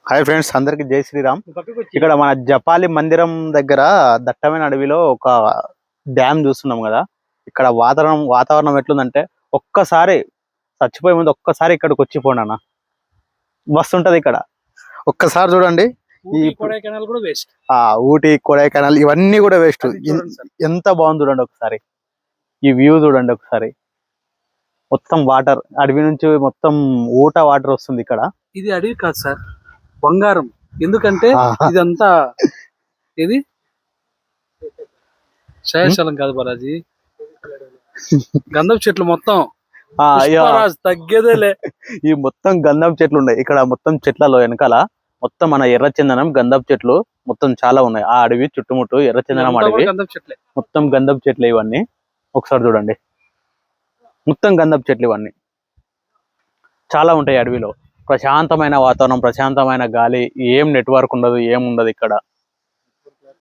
Hi friends, అందరికి జై శ్రీరామ్. ఇక్కడ మన జపాలి మందిరం దగ్గర దట్టమైన అడవిలో ఒక డ్యామ్ చూస్తున్నాం కదా. ఇక్కడ వాతావరణం ఎట్లుందంటే ఒక్కసారి చచ్చిపోయే ముందు ఒక్కసారి ఇక్కడికి వచ్చిపోండి అన్న, మస్తు ఉంటది ఇక్కడ. ఒక్కసారి చూడండి. ఊటీ కొడైకెనాల్ ఇవన్నీ కూడా వేస్ట్. ఎంత బాగుంది చూడండి ఒకసారి. ఈ వ్యూ చూడండి ఒకసారి. మొత్తం వాటర్, అడవి నుంచి మొత్తం ఊట వాటర్ వస్తుంది ఇక్కడ. ఇది అడవి కాదు సార్, బంగారం. ఎందుకంటే ఇదంతా ఇది శేషాలం కాదు బాలాజీ, గంధం చెట్లు మొత్తం తగ్గేదేలే. ఈ మొత్తం గంధం చెట్లు ఉన్నాయి ఇక్కడ. మొత్తం చెట్లలో వెనకాల మొత్తం మన ఎర్రచందనం గంధం చెట్లు మొత్తం చాలా ఉన్నాయి. ఆ అడవి చుట్టుముట్టు ఎర్రచందనం అడవి, మొత్తం గంధం చెట్లు ఇవన్నీ. ఒకసారి చూడండి, మొత్తం గంధం చెట్లు ఇవన్నీ చాలా ఉంటాయి అడవిలో. ప్రశాంతమైన వాతావరణం, ప్రశాంతమైన గాలి, ఏం నెట్వర్క్ ఉండదు, ఏం ఉండదు ఇక్కడ.